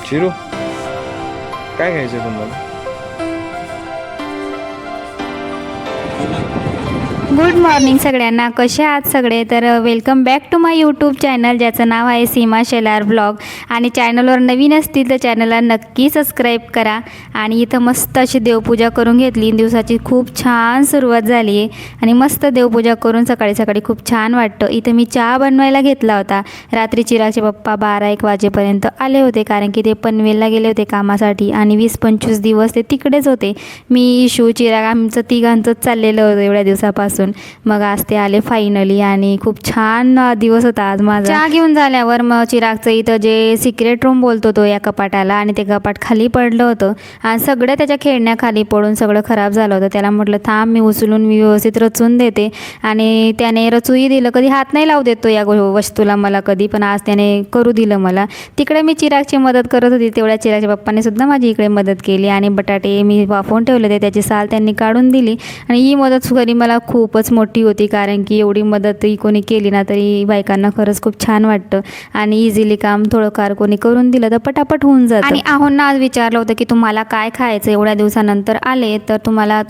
चिरू काय घ्यायचं तुम्हाला? गुड मॉर्निंग सगळ्यांना, कसे आहात सगळे? तर welcome back to my YouTube channel ज्याचं नाव आहे सीमा शेलार ब्लॉग. आणि चॅनलवर नवीन असतील तर चॅनलला नक्की सबस्क्राईब करा. आणि इथं मस्त अशी देवपूजा करून घेतली. दिवसाची खूप छान सुरुवात झाली आहे आणि मस्त देवपूजा करून सकाळी सकाळी खूप छान वाटतं. इथं मी चहा बनवायला घेतला होता. रात्री चिरागचे पप्पा 12-1 वाजेपर्यंत आले होते, कारण की ते पनवेलला गेले होते कामासाठी आणि 20-25 दिवस ते तिकडेच होते. मी इशू चिराग आमचं तिघांचंच चाललेलं होतं एवढ्या दिवसापासून. मग आज ते आले फायनली आणि खूप छान दिवस होता आज माझा. चहा घेऊन झाल्यावर मग चिरागचं इथं जे सिक्रेट रूम बोलतो तो या कपाटाला, आणि ते कपाट खाली पडलं होतं आणि सगळं त्याच्या खेळण्या खाली पडून सगळं खराब झालं होतं. त्याला म्हटलं थांब मी उचलून मी व्यवस्थित रचून देते, आणि त्याने रचूही दिलं. कधी हात नाही लावू देतो या वस्तूला मला कधी, पण आज त्याने करू दिलं मला. तिकडे मी चिरागची मदत करत होती, तेवढ्या चिरागच्या पप्पाने सुद्धा माझी इकडे मदत केली. आणि बटाटे मी वाफवून ठेवले होते, त्याची साल त्यांनी काढून दिली. आणि ही मदत खरी मला खूपच मोठी होती, कारण की एवढी मदत कोणी केली ना तरी बायकांना खरंच खूप छान वाटतं. आणि इझिली काम थोडंफार कोणी करून दिलं तर पटापट होऊन जातं. आणि आहोंना आज विचारलं होतं की तुम्हाला काय खायचं, एवढ्या दिवसानंतर आले तर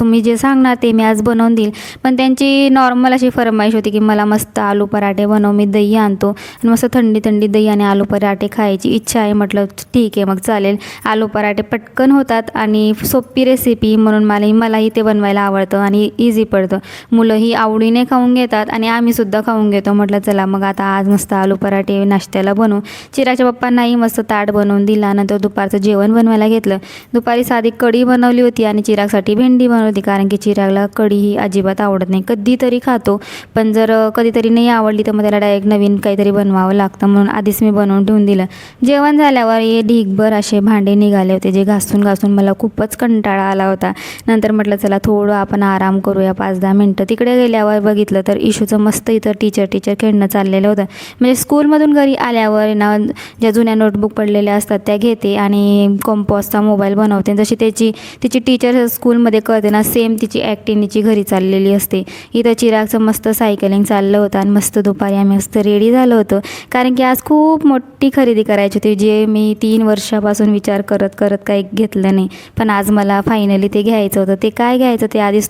तुम्ही जे सांगणार ते मी आज बनवून देईल. पण त्यांची नॉर्मल अशी फरमाईश होती की मला मस्त आलू पराठे बनव, मी दही आणतो आणि मस्त थंडी थंडी दही आणि आलू पराठे खायची इच्छा आहे. म्हटलं ठीक आहे मग चालेल. आलू पराठे पटकन होतात आणि सोपी रेसिपी म्हणून मलाही ते बनवायला आवडतं आणि इझी पडतं. मुलंही आवडीने खाऊन घेतात आणि आम्हीसुद्धा खाऊन घेतो. म्हटलं चला मग आता आज मस्त आलू पराठे नाश्त्याला बनवू. चिराच्या पप्पांनाही मस्त ताट बनवून दिला. नंतर दुपारचं जेवण बनवायला घेतलं. दुपारी साधी कढी बनवली होती आणि चिरागसाठी भेंडी बनवली होती, कारण की चिरागला कढी ही अजिबात आवडत नाही. कधीतरी खातो, पण जर कधीतरी नाही आवडली तर मग त्याला डायरेक्ट नवीन काहीतरी बनवावं लागतं, म्हणून आधीच मी बनवून ठेवून दिलं. जेवण झाल्यावर हे ढीगभर असे भांडे निघाले होते, जे घासून घासून मला खूपच कंटाळा आला होता. नंतर म्हटलं चला थोडं आपण आराम करूया 5-10 मिनटं. तिकडे गेल्यावर बघितलं तर इशूचं मस्त इथं टीचर खेळणं चाललेलं होतं. म्हणजे स्कूलमधून घरी आल्यावर ना ज्या जुन्या नोटबुक पडलेल्या असतात त्या घेते आणि कॉम्पॉसचा मोबाईल बनवते. जशी तिची टीचर स्कूलमध्ये करते ना, सेम तिची ॲक्टिंगची घरी चाललेली असते. इथं चिरागचं मस्त सायकलिंग चाललं होतं आणि मस्त दुपारी आम्ही मस्त रेडी झालो होतो, कारण की आज खूप मोठी खरेदी करायची होती, जे मी 3 वर्षापासून विचार करत काही घेतलं नाही. पण आज मला फायनली ते घ्यायचं होतं. ते काय घ्यायचं ते आधीच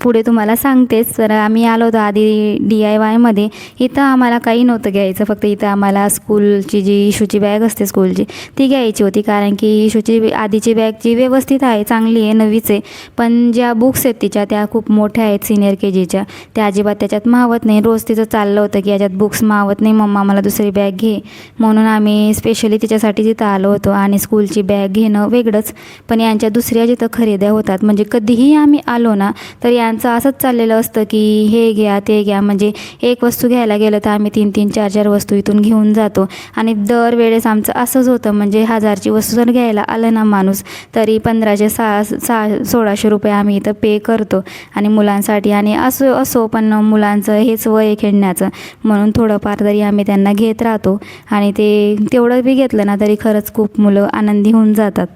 पुढे तुम्हाला सांगतेच. तर आम्ही आलो होतो आधी DIYमध्ये. इथं आम्हाला काही नव्हतं घ्यायचं, फक्त इथं आम्हाला स्कूलची जी इशूची बॅग असते स्कूलची ती घ्यायची होती, कारण की इशूची आधीची बॅगची व्यवस्थित आहे, चांगली आहे, नवीच आहे. पण ज्या बुक्स आहेत तिच्या त्या खूप मोठ्या आहेत, सिनियर KGच्या, त्या अजिबात त्याच्यात मावत नाही. रोज तिचं चाललं होतं की याच्यात बुक्स मावत नाही मम्मा, मला दुसरी बॅग घे. म्हणून आम्ही स्पेशली तिच्यासाठी तिथं आलो होतो. आणि स्कूलची बॅग घेणं वेगळंच, पण यांच्या दुसऱ्या जिथं खरेद्या होतात, म्हणजे कधीही आम्ही आलो ना तर यांचं असंच चाललेलं असतं की हे घ्या ते घ्या. म्हणजे एक वस्तू घ्यायला गेलं तर आम्ही 3-3, 4-4 वस्तू इथून घेऊन जातो. आणि दरवेळेस आमचं असंच होतं, म्हणजे 1000ची वस्तू जर घ्यायला आलं ना माणूस तरी 1500-1600 रुपये आम्ही इथं पे करतो. आणि मुलांसाठी आणि असो पण मुलांचं हेच वय खेळण्याचं, म्हणून थोडंफार तरी आम्ही त्यांना घेत राहतो. आणि ते तेवढं बी घेतलं ना तरी खरंच खूप मुलं आनंदी होऊन जातात.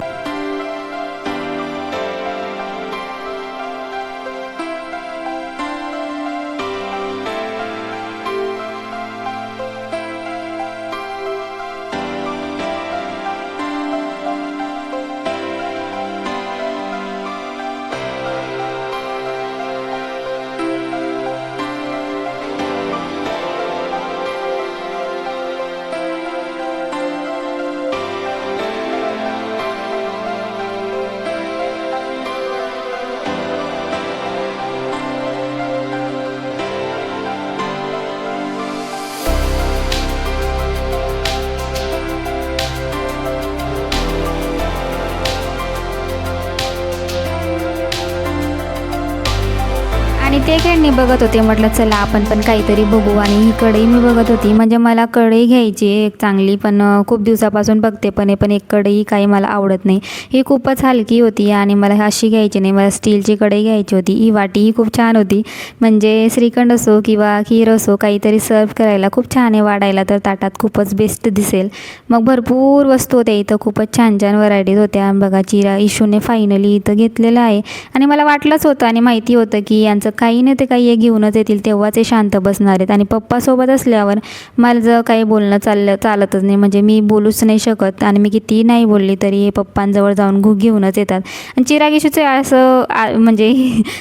आणि ते खेळणी बघत होते. म्हटलं चला आपण पण काहीतरी बघू. आणि ही कढई मी बघत होती, म्हणजे मला कढई घ्यायची एक चांगली, पण खूप दिवसापासून बघते पण एक कढई काही मला आवडत नाही. ही खूपच हलकी होती आणि मला अशी घ्यायची नाही, मला स्टीलची कढई घ्यायची होती. ही वाटी ही खूप छान होती, म्हणजे श्रीखंड असो किंवा खीर असो काहीतरी सर्व करायला खूप छान आहे, वाढायला तर ताटात खूपच बेस्ट दिसेल. मग भरपूर वस्तू होत्या इथं, खूपच छान छान व्हरायटीज होत्या. बघा इशूने फायनली इथं घेतलेलं आहे. आणि मला वाटलंच होतं आणि माहिती होतं की यांचं काही नाही ते काही घेऊनच येतील तेव्हाच ते शांत बसणार आहेत. आणि पप्पासोबत असल्यावर माझं काही बोलणं चालतच नाही, म्हणजे मी बोलूच नाही शकत. आणि मी कितीही नाही बोलली तरी हे पप्पांजवळ जाऊन घेऊनच येतात. आणि चिराग इशूचं असं म्हणजे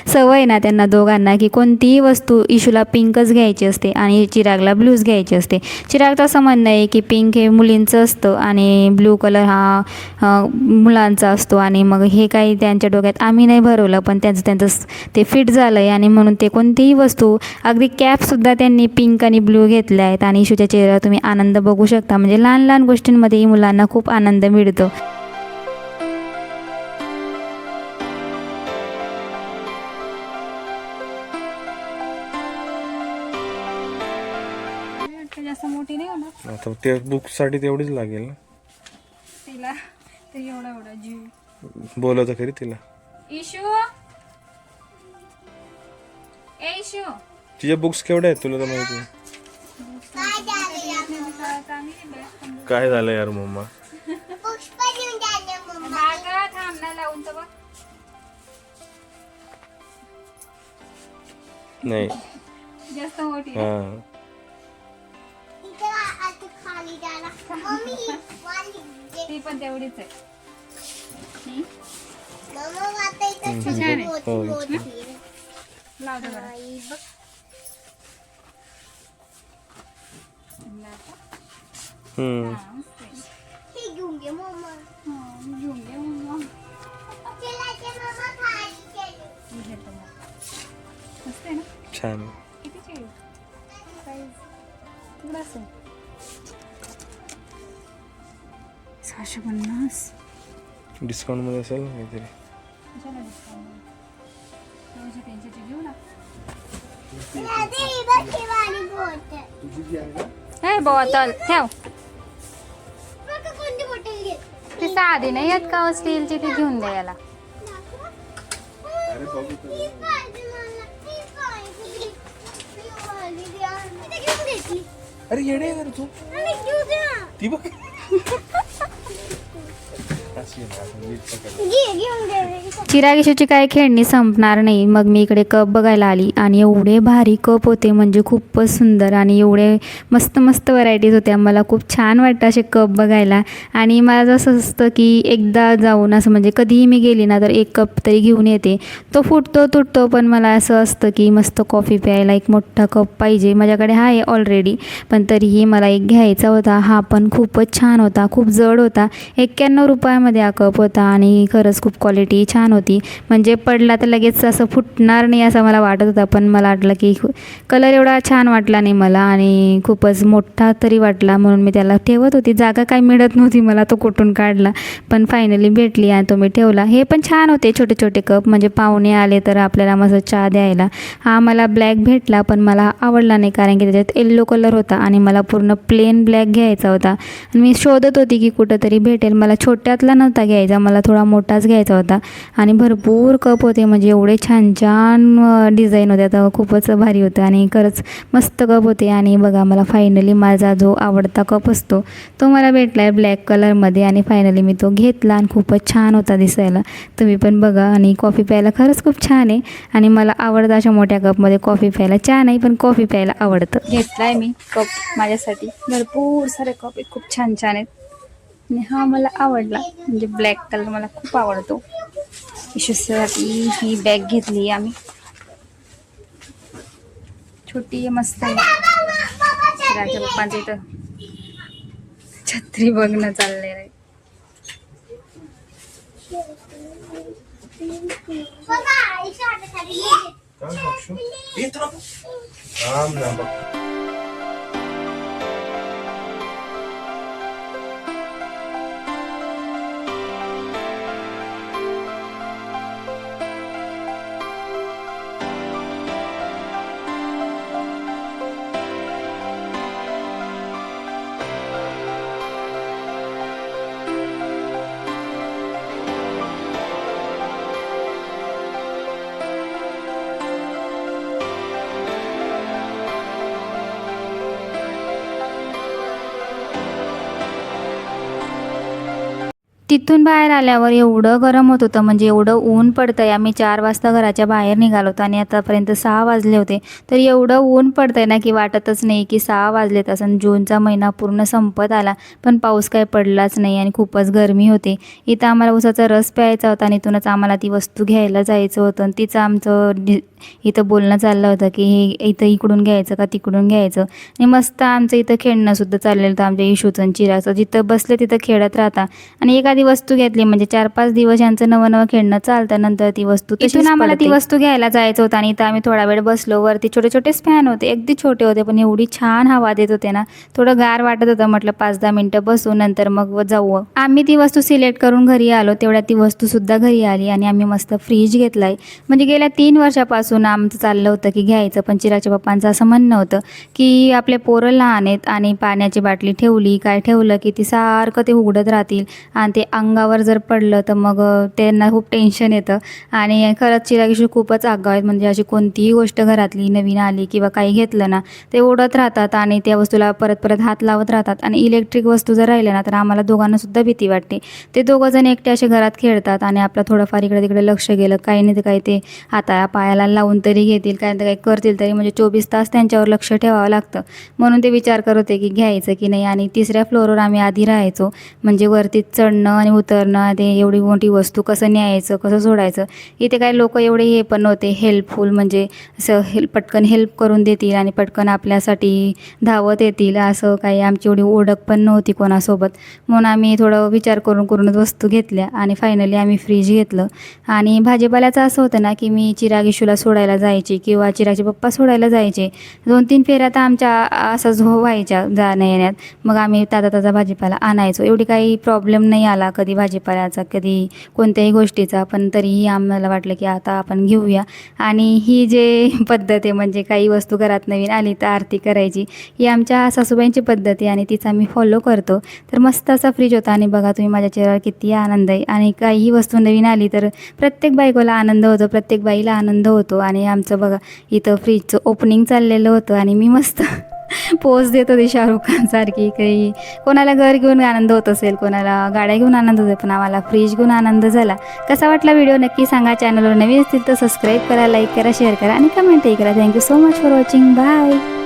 सवय ना त्यांना दोघांना, की कोणतीही वस्तू इशूला पिंकच घ्यायची असते आणि चिरागला ब्लूज घ्यायची असते. चिरागचं असं म्हणणं आहे की पिंक हे मुलींचं असतं आणि ब्लू कलर हा मुलांचा असतो. आणि मग हे काही त्यांच्या डोक्यात आम्ही नाही भरवलं, पण त्यांचं ते फिट झालं आहे. आणि म्हणून ते कोणतीही वस्तू, अगदी कॅपसुद्धा त्यांनी पिंक आणि ब्लू घेतल्या आहेत. आणि इशूच्या चेहऱ्यावर तुम्ही आनंद बघू शकता, म्हणजे लहान लहान गोष्टींमध्येही मुलांना खूप आनंद मिळतो. जास्त मोठी नाही होणार आता ते बुकसाठी तेवढीच लागेल ना. तिला, तर एवढा एवढा जीव बोलवतं खरी तिला. इशू, ए इशू, तिच्या बुक्स केवढ्या आहेत तुला तर माहिती आहे. काय झालं यार मम्मा. नाही जास्त मोठी हा ती पण तेवढीच आहे. हो. लावतो बरं. हम्म. घेऊन घे मम्मा. मस्त आहे ना. छान. कितीची आहे? थोडं असेल 650. डिस्काउंट मध्ये असेल ना काहीतरी. कशाला डिस्काउंट? 283 घेऊ ना. हे बॉटल ठेव. ती साधी नाही आहेत का स्टीलची, ती घेऊन द्या याला. अरे येडे आहे तू. ती बघ. चिराग इशूची काय खेळणी संपणार नाही. मग मी इकडे कप बघायला आली आणि एवढे भारी कप होते, म्हणजे खूपच सुंदर. आणि एवढे मस्त मस्त व्हरायटीज होत्या. मला खूप छान वाटतं असे कप बघायला. आणि मला असं असतं की एकदा जाऊन असं, म्हणजे कधीही मी गेली ना तर एक कप तरी घेऊन येते. तो फुटतो तुटतो, पण मला असं असतं की मस्त कॉफी प्यायला एक मोठा कप पाहिजे. माझ्याकडे आहे ऑलरेडी, पण तरीही मला एक घ्यायचा होता. हा पण खूपच छान होता, खूप जड होता. 91 रुपयामध्ये हा कप होता आणि खरंच खूप क्वालिटी छान होती. म्हणजे पडला तर लगेच असं फुटणार नाही असं मला वाटत होता, पण मला वाटलं की कलर एवढा छान वाटला नाही मला आणि खूपच मोठा तरी वाटला, म्हणून मी त्याला ठेवत होती. जागा काय मिळत नव्हती मला, तो कुठून काढला, पण फायनली भेटली आणि तो मी ठेवला. हे पण छान होते छोटे छोटे कप, म्हणजे पाहुणे आले तर आपल्याला मस्त चहा द्यायला. हा मला ब्लॅक भेटला, पण मला आवडला नाही कारण की त्याच्यात येल्लो कलर होता आणि मला पूर्ण प्लेन ब्लॅक घ्यायचा होता. आणि मी शोधत होती की कुठंतरी भेटेल. मला छोट्यातला नव्हता घ्यायचा, मला थोडा मोठाच घ्यायचा होता. आणि भरपूर कप होते, म्हणजे एवढे छान छान डिझाईन होत्या, तर खूपच भारी होतं आणि खरंच मस्त कप होते. आणि बघा, मला फायनली माझा जो आवडता कप असतो तो मला भेटला आहे ब्लॅक कलरमध्ये. आणि फायनली मी तो घेतला आणि खूपच छान होता दिसायला. तुम्ही पण बघा. आणि कॉफी प्यायला खरंच खूप छान आहे आणि मला आवडतं अशा मोठ्या कपमध्ये कॉफी प्यायला. चहा नाही, पण कॉफी प्यायला आवडतं. घेतला आहे मी कप माझ्यासाठी. भरपूर सारे कप आहेत, खूप छान छान आहेत. आणि हा मला आवडला, म्हणजे ब्लॅक कलर मला खूप आवडतो. इशूसाठी ही बॅग घेतली आम्ही, छोटी आहे, मस्त आहे. राजा पप्पांचं इथं छत्री बघणं चाललंय रे. तिथून बाहेर आल्यावर एवढं गरम होत होतं, म्हणजे एवढं ऊन पडतंय. आम्ही 4 वाजता घराच्या बाहेर निघालो होतो आणि आतापर्यंत 6 वाजले होते. तर एवढं ऊन पडतंय ना की वाटतच नाही की 6 वाजलेत असं. जूनचा महिना पूर्ण संपत आला पण पाऊस काय पडलाच नाही आणि खूपच गरमी होती. इथं आम्हाला उसाचा रस प्यायचा होता आणि इथूनच आम्हाला ती वस्तू घ्यायला जायचं होतं. आणि तिचं आमचं इथं बोलणं चाललं होतं की हे इथं इकडून घ्यायचं का तिकडून घ्यायचं. आणि मस्त आमचं इथं खेळणंसुद्धा चाललेलं होतं आमच्या इशूचं आणि चिराचं. जिथं बसले तिथं खेळत राहता आणि एखादी वस्तू घेतली म्हणजे 4-5 दिवस यांचं नवं खेळणं चालतं. नंतर ती वस्तू इथून आम्हाला ती वस्तू घ्यायला जायचं होतं आणि इथं आम्ही थोडा वेळ बसलो. वरती छोटे छोटेच फॅन होते, अगदी छोटे होते पण एवढी छान हवा देत होते ना, थोडं गार वाटत होतं. म्हटलं 5-10 मिनटं बसू नंतर मग जाऊ. आम्ही ती वस्तू सिलेक्ट करून घरी आलो. तेवढ्यात ती वस्तूसुद्धा घरी आली आणि आम्ही मस्त फ्रीज घेतलाय. म्हणजे गेल्या 3 वर्षापासून आमचं चाललं होतं की घ्यायचं, पण चिराच्या पप्पांचं असं म्हणणं होतं की आपले पोरं लहान आहेत आणि पाण्याची बाटली ठेवली काय ठेवलं की ती सारखं ते उघडत राहतील आणि ते अंगावर जर पडलं तर मग त्यांना खूप टेन्शन येतं. आणि खरंच चिरागिशू खूपच आगाऊ आहेत. म्हणजे अशी कोणतीही गोष्ट घरातली नवीन आली किंवा काही घेतलं ना ते उडत राहतात आणि त्या वस्तूला परत परत हात लावत राहतात. आणि इलेक्ट्रिक वस्तू जर राहिल्या ना तर आम्हाला दोघांनासुद्धा भीती वाटते. ते दोघंजण एकटे असे घरात खेळतात आणि आपलं थोडंफार इकडे तिकडे लक्ष गेलं काही नाही तर काही ते हाताला पायाला लावून तरी घेतील, काय तर काही करतील तरी. म्हणजे 24 तास त्यांच्यावर लक्ष ठेवावं लागतं. म्हणून ते विचार करत होते की घ्यायचं की नाही. आणि 3ऱ्या फ्लोअरवर आम्ही आधी राहायचो. म्हणजे वरती चढणं आणि उतरणं, ते एवढी मोठी वस्तू कसं न्यायचं कसं सोडायचं. इथे काही लोक एवढे हे पण नव्हते हेल्पफुल, म्हणजे असं पटकन हेल्प करून देतील आणि पटकन आपल्यासाठी धावत येतील असं काही आमची एवढी ओळख पण नव्हती कोणासोबत. म्हणून आम्ही थोडं विचार करूनच वस्तू घेतल्या आणि फायनली आम्ही फ्रीज घेतलं. आणि भाजीपाल्याचं असं होतं ना की मी चिरागिशूला सोडायला जायची किंवा चिराचे पप्पा सोडायला जायचे. 2-3 फेऱ्या तर आमच्या असंच व्हायच्या जाण्या येण्यात. मग आम्ही ताजा भाजीपाला आणायचो. एवढी काही प्रॉब्लेम नाही आला कधी भाजीपाल्याचा कधी कोणत्याही गोष्टीचा. पण तरीही आम्हाला वाटलं की आता आपण घेऊया. आणि ही जे पद्धत आहे म्हणजे काही वस्तू घरात नवीन आली तर आरती करायची, ही आमच्या सासूबाईंची पद्धत आहे आणि तिचा मी फॉलो करतो. तर मस्त असा फ्रीज होता आणि बघा तुम्ही माझ्या चेहऱ्यावर किती आनंद आहे. आणि काही वस्तू नवीन आली तर प्रत्येक बायकोला आनंद होतो, प्रत्येक बाईला आनंद होतो. आणि आमचं बघा इथं फ्रीजचं ओपनिंग चाललेलं होतं आणि मी मस्त पोज देत होती शाहरुख खानसारखी. काही कोणाला घर घेऊन आनंद होत असेल, कोणाला गाड्या घेऊन आनंद होतो, पण आम्हाला फ्रीज घेऊन आनंद झाला. कसा वाटला व्हिडिओ नक्की सांगा. चॅनलवर नवीन असतील तर सबस्क्राईब करा, लाईक करा, शेअर करा आणि कमेंटही करा. Thank you so much for watching. Bye.